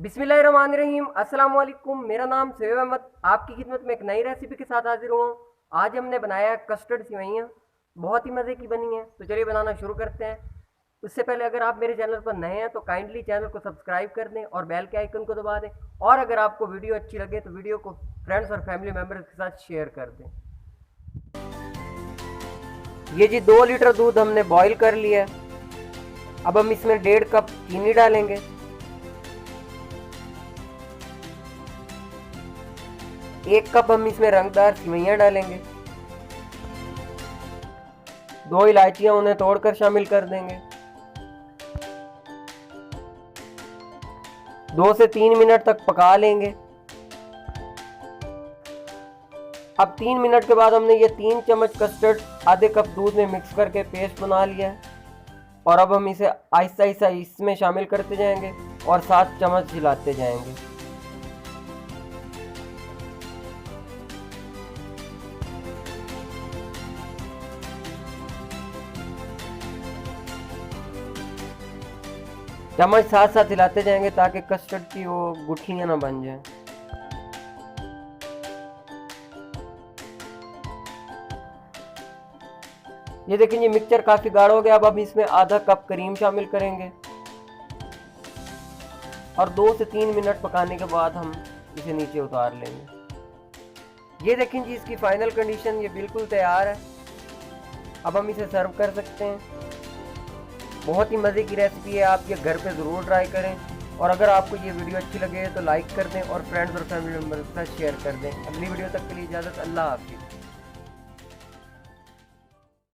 बिस्मिल्लाहिर्रहमानिर्रहीम। अस्सलाम वालेकुम। मेरा नाम सैयद अहमद, आपकी खिदमत में एक नई रेसिपी के साथ हाजिर हुआ हूँ। आज हमने बनाया है कस्टर्ड सेवइयाँ, बहुत ही मज़े की बनी है। तो चलिए बनाना शुरू करते हैं। उससे पहले अगर आप मेरे चैनल पर नए हैं तो काइंडली चैनल को सब्सक्राइब कर दें और बेल के आइकन को दबा दें। और अगर आपको वीडियो अच्छी लगे तो वीडियो को फ्रेंड्स और फैमिली मेम्बर्स के साथ शेयर कर दें। ये जी 2 लीटर दूध हमने बॉईल कर लिया है। अब हम इसमें 1.5 कप चीनी डालेंगे। 1 कप हम इसमें रंगदार सेवइयाँ डालेंगे। 2 इलायचियाँ उन्हें तोड़कर शामिल कर देंगे। 2 से 3 मिनट तक पका लेंगे। अब 3 मिनट के बाद हमने ये 3 चम्मच कस्टर्ड आधे कप दूध में मिक्स करके पेस्ट बना लिया है। और अब हम इसे आहिस्ता आहिस्ता इसमें शामिल करते जाएंगे और 7 चम्मच हिलाते जाएंगे। चम्मच साथ साथ हिलाते जाएंगे ताकि कस्टर्ड की वो गुठलियां ना बन जाए। ये देखें, ये मिक्सचर काफ़ी गाढ़ा हो गया। अब हम इसमें आधा कप क्रीम शामिल करेंगे और 2 से 3 मिनट पकाने के बाद हम इसे नीचे उतार लेंगे। ये देखें जी, इसकी फाइनल कंडीशन ये बिल्कुल तैयार है। अब हम इसे सर्व कर सकते हैं। बहुत ही मज़े की रेसिपी है, आप ये घर पे ज़रूर ट्राई करें। और अगर आपको ये वीडियो अच्छी लगे तो लाइक कर दें और फ्रेंड्स और फैमिली मेम्बर्स के साथ शेयर कर दें। अगली वीडियो तक के लिए इजाज़त। अल्लाह हाफिज़।